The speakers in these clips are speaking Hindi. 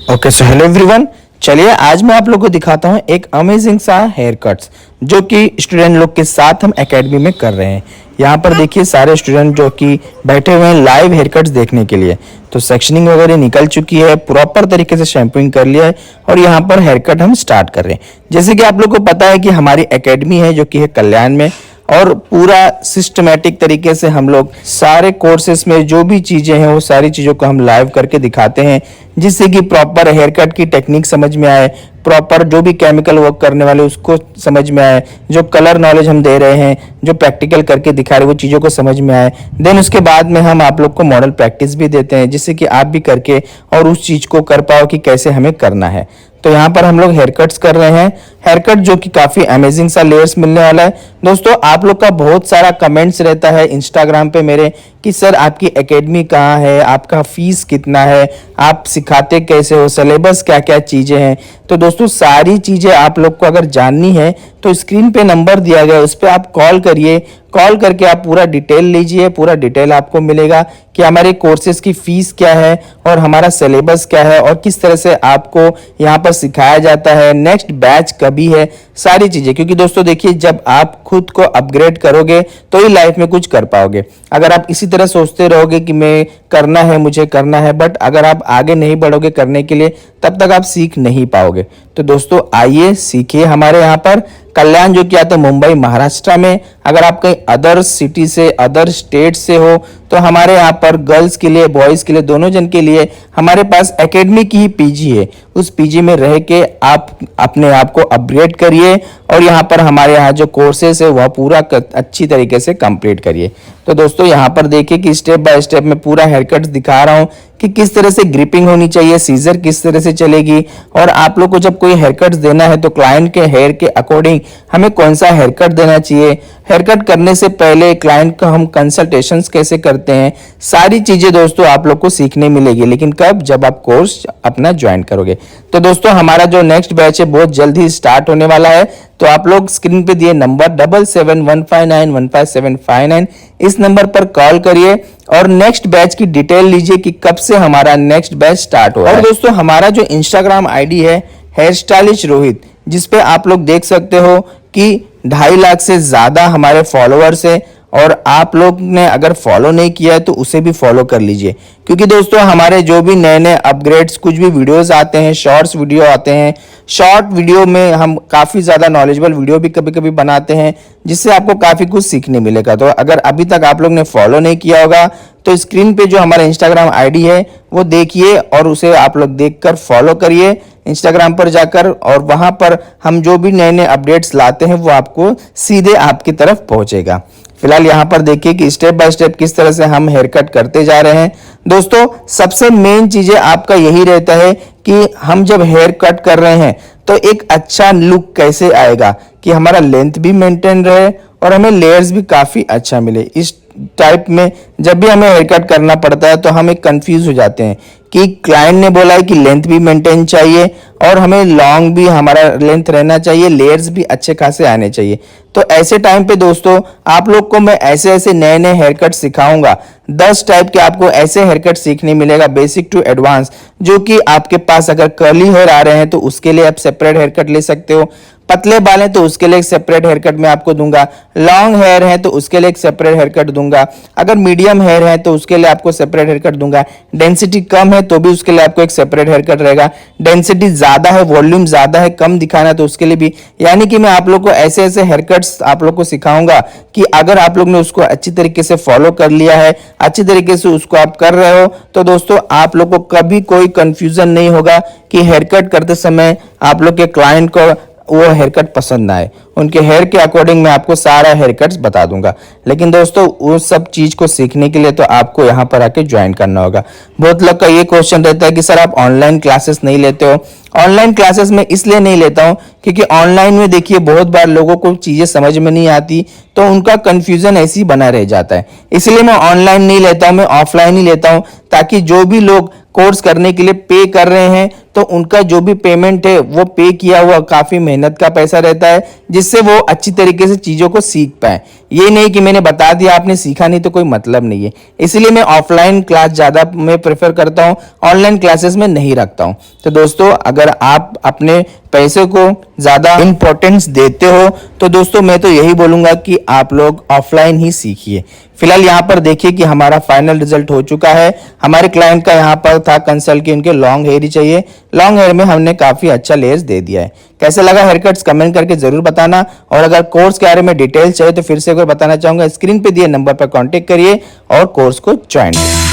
ओके सो हेलो एवरीवन, चलिए आज मैं आप लोगों को दिखाता हूँ एक अमेजिंग सा हेयर कट्स जो कि स्टूडेंट लोग के साथ हम एकेडमी में कर रहे हैं। यहाँ पर देखिए सारे स्टूडेंट जो कि बैठे हुए हैं लाइव हेयर कट्स देखने के लिए। तो सेक्शनिंग वगैरह निकल चुकी है, प्रॉपर तरीके से शैम्पूइंग कर लिया है और यहाँ पर हेयर कट हम स्टार्ट कर रहे हैं। जैसे कि आप लोग को पता है कि हमारी एकेडमी है जो कि है कल्याण में, और पूरा सिस्टमेटिक तरीके से हम लोग सारे कोर्सेस में जो भी चीजें हैं वो सारी चीजों को हम लाइव करके दिखाते हैं, जिससे कि प्रॉपर हेयर कट की टेक्निक समझ में आए, प्रॉपर जो भी केमिकल वर्क करने वाले उसको समझ में आए, जो कलर नॉलेज हम दे रहे हैं, जो प्रैक्टिकल करके दिखा रहे हैं वो चीज़ों को समझ में आए। देन उसके बाद में हम आप लोग को मॉडल प्रैक्टिस भी देते हैं, जिससे कि आप भी करके और उस चीज़ को कर पाओ कि कैसे हमें करना है। तो यहाँ पर हम लोग हेयर कट्स कर रहे हैं, हेयर कट जो कि काफ़ी अमेजिंग सा लेयर्स मिलने वाला है। दोस्तों आप लोग का बहुत सारा कमेंट्स रहता है इंस्टाग्राम पे मेरे कि सर आपकी एकेडमी कहाँ है, आपका फीस कितना है, आप सिखाते कैसे हो, सिलेबस क्या क्या चीज़ें हैं। तो दोस्तों सारी चीज़ें आप लोग को अगर जाननी है तो स्क्रीन पे नंबर दिया गया है, उस पर आप कॉल करिए। कॉल करके आप पूरा डिटेल लीजिए, पूरा डिटेल आपको मिलेगा कि हमारे कोर्सेज की फीस क्या है और हमारा सिलेबस क्या है और किस तरह से आपको यहाँ पर सिखाया जाता है, नेक्स्ट बैच कभी है, सारी चीज़ें। क्योंकि दोस्तों देखिए जब आप खुद को अपग्रेड करोगे तो ही लाइफ में कुछ कर पाओगे। अगर आप इसी तरह सोचते रहोगे कि मैं करना है, मुझे करना है, बट अगर आप आगे नहीं बढ़ोगे करने के लिए तब तक आप सीख नहीं पाओगे। तो दोस्तों आइए सीखिए हमारे यहाँ पर। कल्याण जो कि आता है मुंबई महाराष्ट्र में। अगर आप कहीं अदर सिटी से, अदर स्टेट से हो तो हमारे यहाँ पर गर्ल्स के लिए, बॉयज़ के लिए, दोनों जन के लिए हमारे पास एकेडमी की ही पीजी है। उस पीजी में रह के आप अपने आप को अपग्रेड करिए और यहाँ पर हमारे यहाँ जो कोर्सेस है वह पूरा अच्छी तरीके से कंप्लीट करिए। तो दोस्तों यहाँ पर देखिए कि स्टेप बाय स्टेप मैं पूरा हेयर कट दिखा रहा हूँ कि किस तरह से ग्रिपिंग होनी चाहिए, सीजर किस तरह से चलेगी, और आप लोग को जब कोई हेयर कट देना है तो क्लाइंट के हेयर के अकॉर्डिंग हमें कौन सा हेयर कट देना चाहिए। हेयर कट करने से पहले क्लाइंट का हम कंसल्टेशंस कैसे करते हैं, सारी चीजें दोस्तों आप लोग को सीखने मिलेगी। लेकिन कब? जब आप कोर्स अपना ज्वाइन करोगे। तो दोस्तों हमारा जो नेक्स्ट बैच है बहुत जल्द ही स्टार्ट होने वाला है। तो आप लोग स्क्रीन पे दिए नंबर 7715915759 इस नंबर पर कॉल करिए और नेक्स्ट बैच की डिटेल लीजिए कि कब से हमारा नेक्स्ट बैच स्टार्ट हो रहा है। और दोस्तों हमारा जो इंस्टाग्राम आईडी है हेयर स्टाइलिश रोहित, जिसपे आप लोग देख सकते हो कि 2.5 लाख से ज्यादा हमारे फॉलोअर्स है। और आप लोग ने अगर फॉलो नहीं किया है तो उसे भी फॉलो कर लीजिए, क्योंकि दोस्तों हमारे जो भी नए नए अपग्रेड्स, कुछ भी वीडियोस आते हैं, शॉर्ट्स वीडियो आते हैं, शॉर्ट वीडियो में हम काफ़ी ज़्यादा नॉलेजेबल वीडियो भी कभी कभी बनाते हैं, जिससे आपको काफ़ी कुछ सीखने मिलेगा। तो अगर अभी तक आप लोग ने फॉलो नहीं किया होगा तो स्क्रीन पे जो हमारा इंस्टाग्राम आईडी है वो देखिए और उसे आप लोग देखकर फॉलो करिए इंस्टाग्राम पर जाकर, और वहां पर हम जो भी नए नए अपडेट्स लाते हैं वो आपको सीधे आपकी तरफ पहुंचेगा। फिलहाल यहाँ पर देखिए कि स्टेप बाय स्टेप किस तरह से हम हेयर कट करते जा रहे हैं। दोस्तों सबसे मेन चीजें आपका यही रहता है कि हम जब हेयर कट कर रहे हैं तो एक अच्छा लुक कैसे आएगा, कि हमारा लेंथ भी मेंटेन रहे और हमें लेयर्स भी काफी अच्छा मिले। इस टाइप में जब भी हमें हेयर कट करना पड़ता है तो हम एक कंफ्यूज हो जाते हैं कि क्लाइंट ने बोला है कि लेंथ भी मेंटेन चाहिए और हमें लॉन्ग भी हमारा लेंथ रहना चाहिए, लेयर्स भी अच्छे खासे आने चाहिए। तो ऐसे टाइम पे दोस्तों आप लोग को मैं ऐसे ऐसे नए नए हेयर कट सिखाऊंगा। 10 टाइप के आपको ऐसे हेयर कट सीखने मिलेगा, बेसिक टू एडवांस, जो कि आपके पास अगर कर्ली हेयर आ रहे हैं तो उसके लिए आप सेपरेट हेयर कट ले सकते हो, पतले बाल हैं तो उसके लिए एक सेपरेट हेयर कट मैं आपको दूंगा, लॉन्ग हेयर है तो उसके लिए एक सेपरेट हेयर कट दूंगा, अगर मीडियम हेयर है तो उसके लिए आपको सेपरेट हेयर कट दूंगा, डेंसिटी कम है तो भी उसके लिए आपको एक सेपरेट हेयर कट रहेगा, डेंसिटी ज्यादा है, वॉल्यूम ज्यादा है, कम दिखाना है तो उसके लिए भी। यानी कि मैं आप लोग को ऐसे ऐसे हेयर कट्स आप लोग को सिखाऊंगा कि अगर आप लोग ने उसको अच्छी तरीके से फॉलो कर लिया है, अच्छी तरीके से उसको आप कर रहे हो, तो दोस्तों आप लोग को कभी कोई कंफ्यूजन नहीं होगा कि हेयर कट करते समय आप लोग के क्लाइंट को वो हेयर कट पसंद ना आए। उनके हेयर के अकॉर्डिंग मैं आपको सारा हेयर कट्स बता दूंगा। लेकिन दोस्तों वो सब चीज को सीखने के लिए तो आपको यहाँ पर आके ज्वाइन करना होगा। बहुत लोग का ये क्वेश्चन रहता है कि सर आप ऑनलाइन क्लासेस नहीं लेते हो। ऑनलाइन क्लासेस में इसलिए नहीं लेता हूँ क्योंकि ऑनलाइन में देखिए बहुत बार लोगों को चीजें समझ में नहीं आती, तो उनका कंफ्यूजन ऐसे ही बना रह जाता है। इसलिए मैं ऑनलाइन नहीं लेता हूँ, मैं ऑफलाइन ही लेता हूँ, ताकि जो भी लोग कोर्स करने के लिए पे कर रहे हैं तो उनका जो भी पेमेंट है वो पे किया हुआ काफ़ी मेहनत का पैसा रहता है, जिससे वो अच्छी तरीके से चीज़ों को सीख पाए। ये नहीं कि मैंने बता दिया आपने सीखा नहीं तो कोई मतलब नहीं है। इसलिए मैं ऑफलाइन क्लास ज़्यादा मैं प्रेफर करता हूँ, ऑनलाइन क्लासेस में नहीं रखता हूँ। तो दोस्तों अगर आप अपने पैसे को ज़्यादा इंपॉर्टेंस देते हो तो दोस्तों मैं तो यही बोलूँगा कि आप लोग ऑफलाइन ही सीखिए। फिलहाल यहाँ पर देखिए कि हमारा फाइनल रिजल्ट हो चुका है। हमारे क्लाइंट का यहाँ पर था कंसल्ट कि उनके लॉन्ग हेयर ही चाहिए। लॉन्ग हेयर में हमने काफ़ी अच्छा लेयर्स दे दिया है। कैसे लगा हेयर कट्स कमेंट करके जरूर बताना। और अगर कोर्स के बारे में डिटेल चाहिए तो फिर से एक बार बताना चाहूँगा, स्क्रीन पे दिए नंबर पर कॉन्टेक्ट करिए और कोर्स को ज्वाइन कीजिए।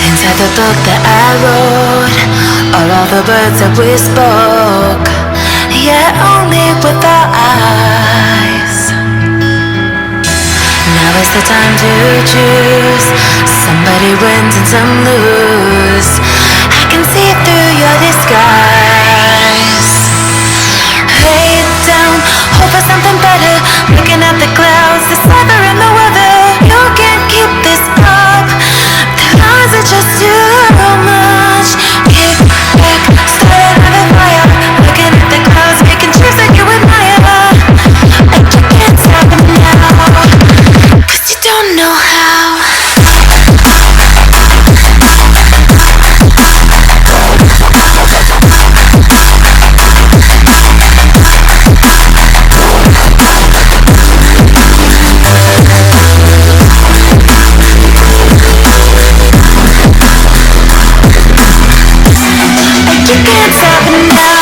Inside the book that I wrote are all the words that we spoke, yet only with our eyes. Now is the time to choose. Somebody wins and some lose. I can see through your disguise. Lay down, hope for something better. Looking at the clouds, decipher in the weather. You can't keep this up. The lies are just too much. Kick back, start another fire. Looking at the clouds, making trips that you admire. And you can't stop them now, 'cause you don't know how. You can't stop it now.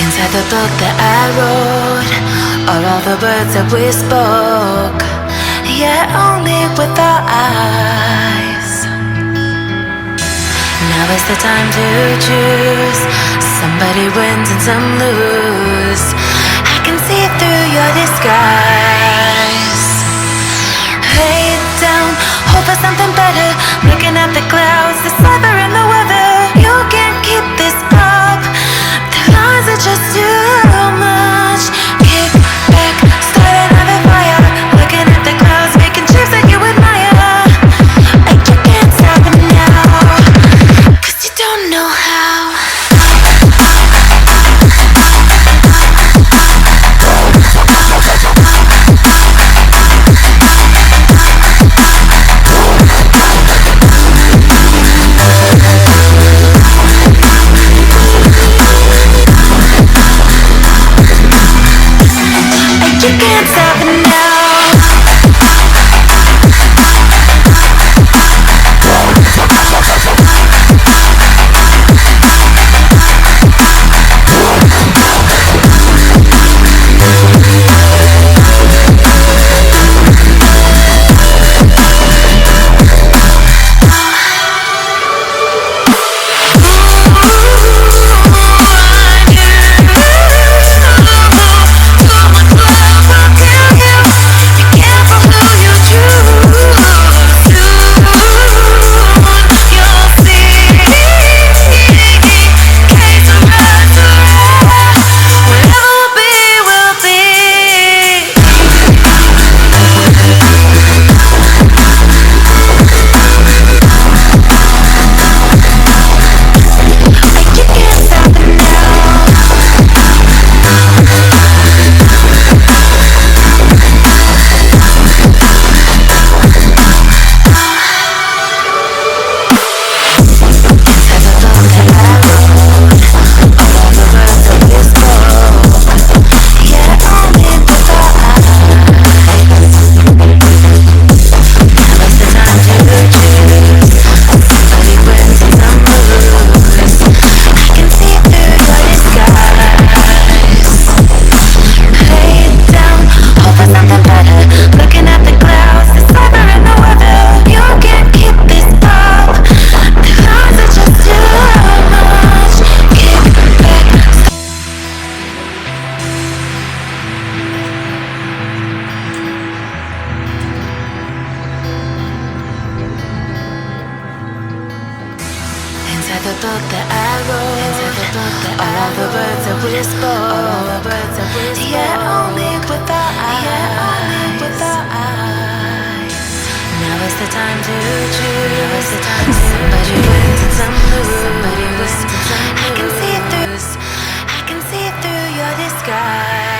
Inside the book that I wrote are all the words that we spoke, yet only with our eyes. Now is the time to choose. Somebody wins and some lose. I can see through your disguise. Lay down, hope for something better. Looking at the clouds, decipher in the weather. You can't keep this up. The lies are just too much. Kick back, start another fire. Looking at the clouds, making trips that you admire. And you can't stop it now, 'cause you don't know how. the book that I wrote, all of the words that we spoke, yeah, only with our eyes. Now is the time to choose. Somebody wins and some lose. I can see through your disguise.